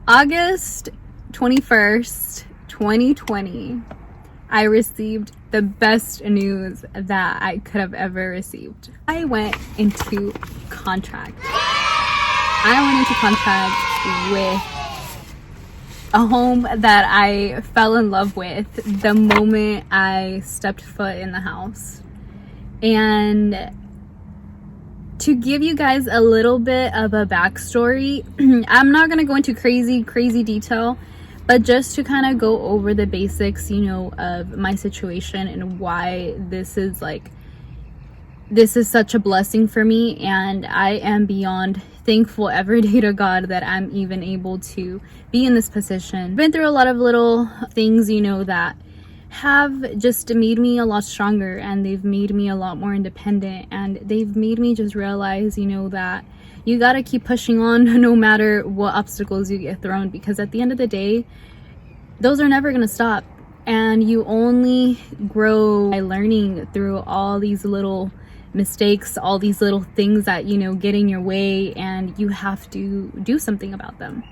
August 21st, 2020, I received the best news that I could have ever received. I went into contract. With a home that I fell in love with the moment I stepped foot in the house. And to give you guys a little bit of a backstory, I'm not going to go into crazy detail, but just to kind of go over the basics, of my situation and why this is such a blessing for me. And I am beyond thankful every day to God that I'm even able to be in this position. Been through a lot of little things, that have just made me a lot stronger, and they've made me a lot more independent, and they've made me just realize, that you gotta keep pushing on no matter what obstacles you get thrown, because at the end of the day, those are never gonna stop, and you only grow by learning through all these little mistakes, all these little things that get in your way, and you have to do something about them.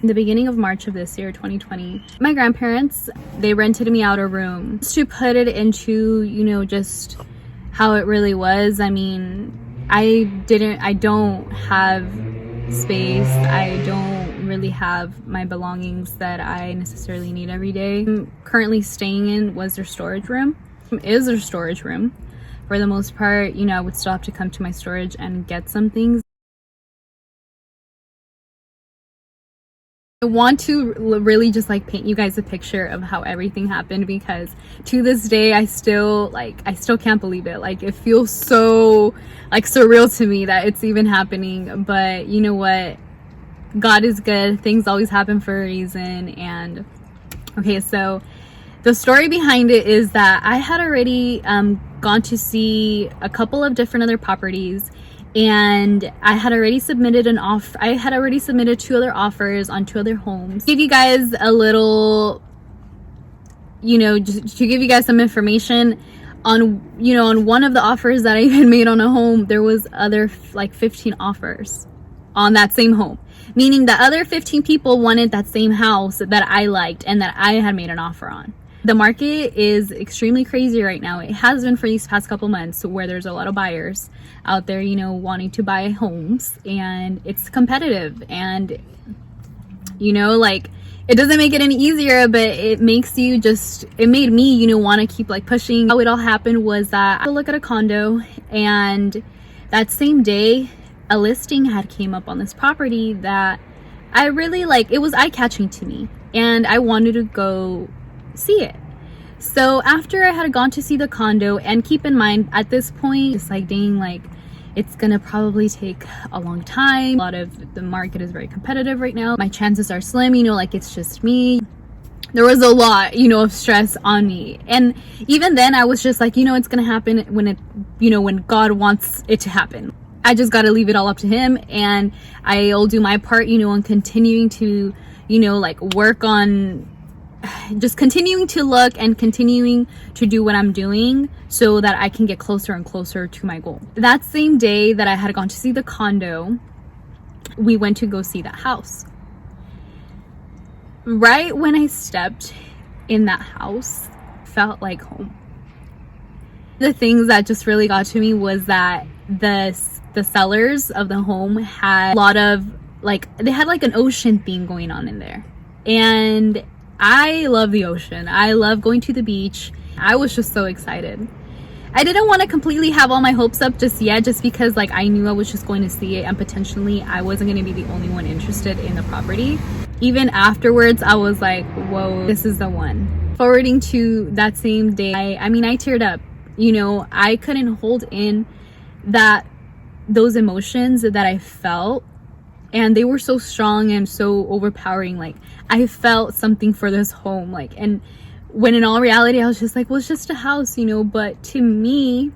In the beginning of March of this year, 2020, my grandparents, they rented me out a room to put it into, just how it really was. I mean, I don't have space. I don't really have my belongings that I necessarily need every day. I'm currently staying in is their storage room. For the most part, I would still have to come to my storage and get some things. I want to really just paint you guys a picture of how everything happened, because to this day I still can't believe it. It feels so surreal to me that it's even happening. But you know what, God is good. Things always happen for a reason. And okay, so the story behind it is that I had already gone to see a couple of different other properties, and I had already submitted two other offers on two other homes. Give you guys a little, just to give you guys some information on, on one of the offers that I even made on a home, there was other 15 offers on that same home, meaning the other 15 people wanted that same house that I liked and that I had made an offer on. The market is extremely crazy right now. It has been for these past couple months, where there's a lot of buyers out there, wanting to buy homes, and it's competitive. And, it doesn't make it any easier, but it makes you it made me, want to keep pushing. How it all happened was that I look at a condo, and that same day, a listing had came up on this property that I really it was eye-catching to me, and I wanted to go see it. So after I had gone to see the condo, and keep in mind at this point, it's dang, it's gonna probably take a long time. A lot of the market is very competitive right now. My chances are slim, it's just me. There was a lot, of stress on me. And even then I was just it's gonna happen when God wants it to happen. I just gotta leave it all up to him, and I'll do my part, on continuing to, work on just continuing to look and continuing to do what I'm doing so that I can get closer and closer to my goal. That same day that I had gone to see the condo, we went to go see that house. Right when I stepped in that house, felt like home. The things that just really got to me was that the sellers of the home had a lot of they had an ocean theme going on in there. And I love the ocean. I love going to the beach. I was just so excited. I didn't want to completely have all my hopes up just yet, just because I knew I was just going to see it, and potentially I wasn't going to be the only one interested in the property. Even afterwards, I was like, whoa, this is the one. Forwarding to that same day, I teared up. I couldn't hold in those emotions that I felt. And they were so strong and so overpowering. I felt something for this home. And when in all reality, I was just well, it's just a house, But to me,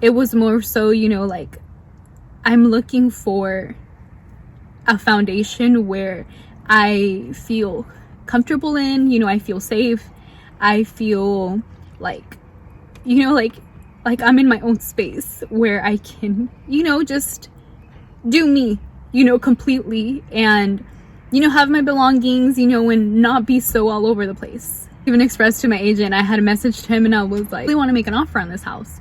it was more so, I'm looking for a foundation where I feel comfortable in, I feel safe. I feel I'm in my own space where I can, just do me, completely, and have my belongings, and not be so all over the place. Even expressed to my agent, I had messaged him and I was like, I really want to make an offer on this house.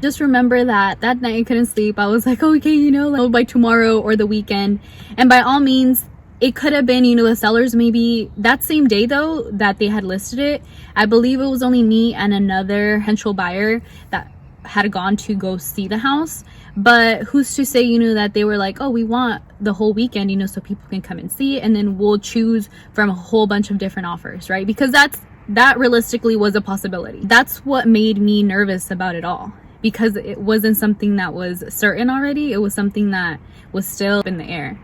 Just remember that night I couldn't sleep. I was like, okay, like, by tomorrow or the weekend. And by all means, it could have been, the sellers maybe that same day though that they had listed it. I believe it was only me and another potential buyer that had gone to go see the house. But who's to say, that they were like, oh, we want the whole weekend, so people can come and see it, and then we'll choose from a whole bunch of different offers, right? Because that realistically was a possibility. That's what made me nervous about it all, because it wasn't something that was certain already. It was something that was still up in the air.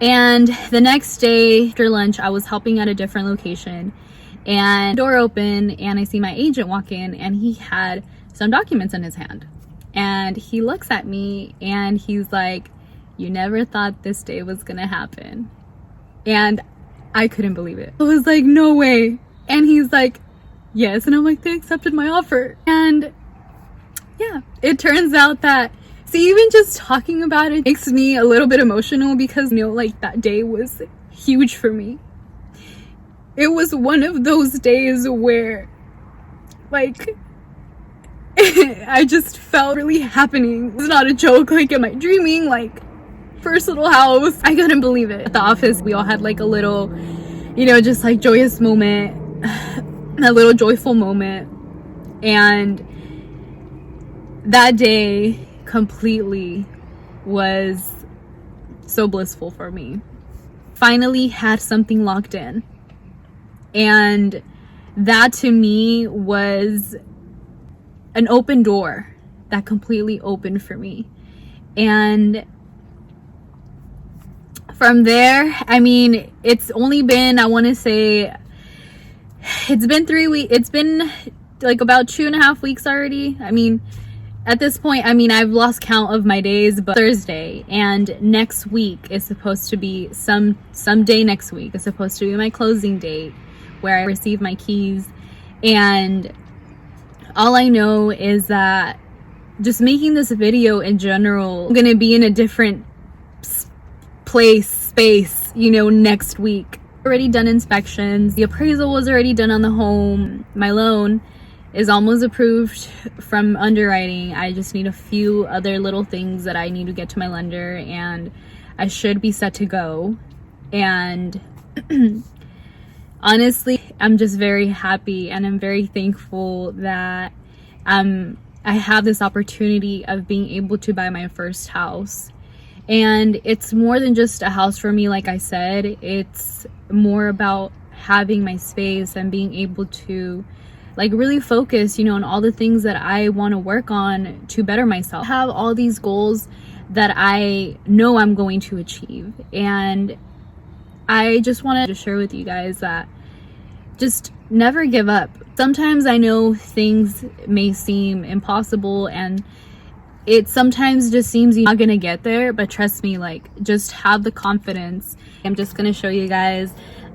And the next day after lunch, I was helping at a different location, and door opened, and I see my agent walk in, and he had some documents in his hand. And he looks at me and he's like, you never thought this day was gonna happen. And I couldn't believe it. I was like, no way. And he's like, yes. And I'm like, they accepted my offer. And yeah, it turns out that, see, even just talking about it makes me a little bit emotional, because like, that day was huge for me. It was one of those days where, like, I just felt really happening. It's not a joke. Like, am I dreaming? Like, first little house. I couldn't believe it. At the office, we all had like a little, just like joyous moment, a little joyful moment. And that day completely was so blissful for me. Finally had something locked in. And that to me was an open door that completely opened for me. And from there, I mean, it's only been, I want to say, it's been 3 weeks. It's been like about 2.5 weeks already. I mean, at this point, I've lost count of my days, but Thursday and next week is supposed to be some day next week is supposed to be my closing date, where I receive my keys. And all I know is that just making this video in general, I'm gonna be in a different space, next week. Already done inspections. The appraisal was already done on the home. My loan is almost approved from underwriting. I just need a few other little things that I need to get to my lender, and I should be set to go. And honestly, I'm just very happy, and I'm very thankful that I have this opportunity of being able to buy my first house. And it's more than just a house for me. Like I said, it's more about having my space and being able to like really focus, on all the things that I want to work on to better myself. I have all these goals that I know I'm going to achieve, and I just wanted to share with you guys that just never give up. Sometimes I know things may seem impossible, and it sometimes just seems you're not gonna get there, but trust me, like, just have the confidence. I'm just gonna show you guys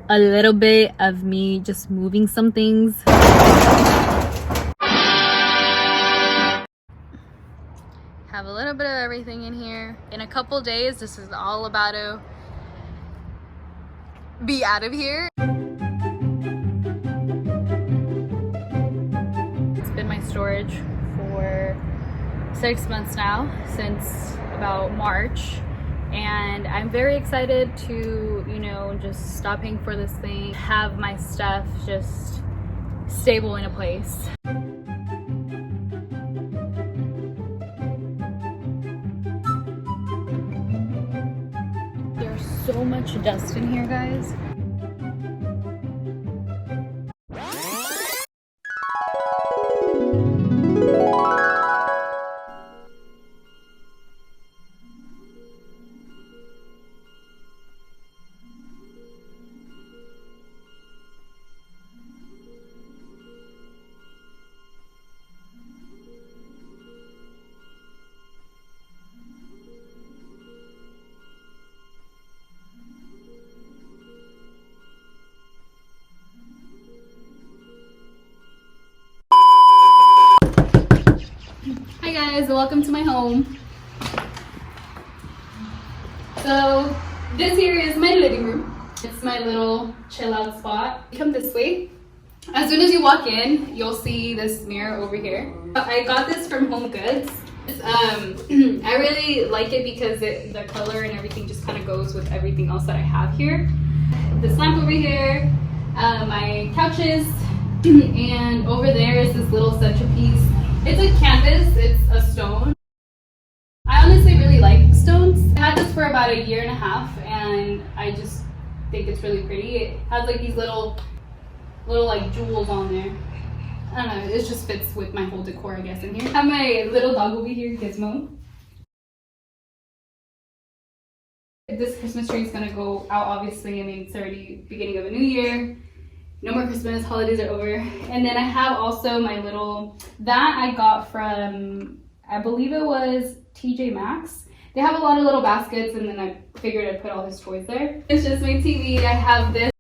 a little bit of me just moving some things. Have a little bit of everything in here. In a couple days, this is all about to be out of here. It's been my storage for 6 months now, since about March, and I'm very excited to, just stop paying for this thing, have my stuff just stable in a place. There's so much dust in here, guys. Hi guys, welcome to my home. So This here is my living room. It's my little chill out spot. You come this way. As soon as you walk in, you'll see this mirror over here. I got this from Home Goods. I really like it because the color and everything just kind of goes with everything else that I have here. This lamp over here, my couches, and over there is this little centerpiece. It's a canvas, it's a stone. I honestly really like stones. I had this for about 1.5 years and I just think it's really pretty. It has like these little like jewels on there. I don't know, it just fits with my whole decor, I guess, in here. I have my little dog over here, Gizmo. This Christmas tree is gonna go out, obviously. I mean, it's already beginning of a new year. No more Christmas, holidays are over. And then I have also my little, that I got from, I believe it was TJ Maxx. They have a lot of little baskets, and then I figured I'd put all his toys there. It's just my TV. I have this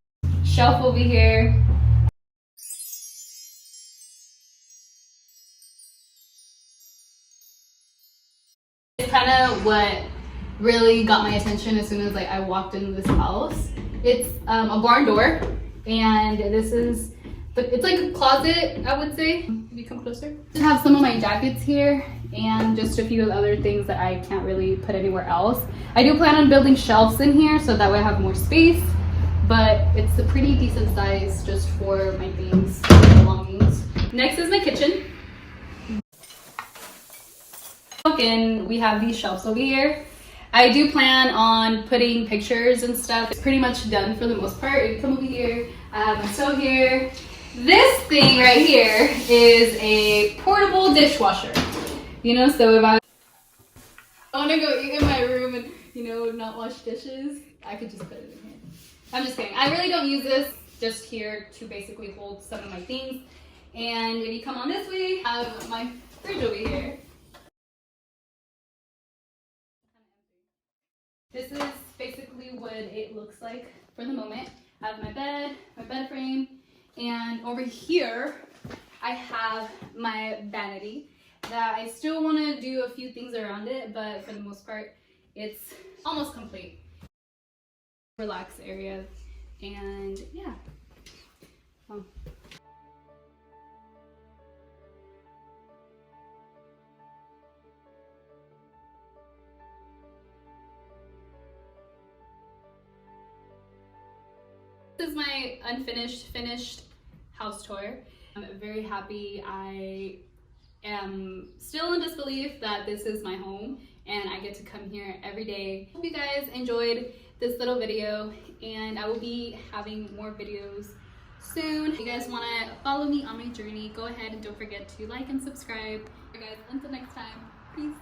shelf over here. It's kind of what really got my attention as soon as I walked into this house. It's a barn door, and this is it's like a closet, I would say. If you come closer, I have some of my jackets here and just a few other things that I can't really put anywhere else. I do plan on building shelves in here so that way I have more space, but it's a pretty decent size just for my things and belongings. Next is my kitchen. And we have these shelves over here. I do plan on putting pictures and stuff. It's pretty much done for the most part. You come over here, I have my stove here. This thing right here is a portable dishwasher. You know, so if I want to go eat in my room and, you know, not wash dishes, I could just put it in here. I'm just kidding. I really don't use this, just here to basically hold some of my things. And if you come on this way, I have my fridge over here. This is basically what it looks like for the moment. I have my bed frame, and over here I have my vanity that I still want to do a few things around it, but for the most part it's almost complete. Relax area, and yeah. This is my finished house tour. I'm very happy. I am still in disbelief that this is my home and I get to come here every day. Hope you guys enjoyed this little video, and I will be having more videos soon. If you guys want to follow me on my journey, go ahead and don't forget to like and subscribe. Guys, until next time, peace.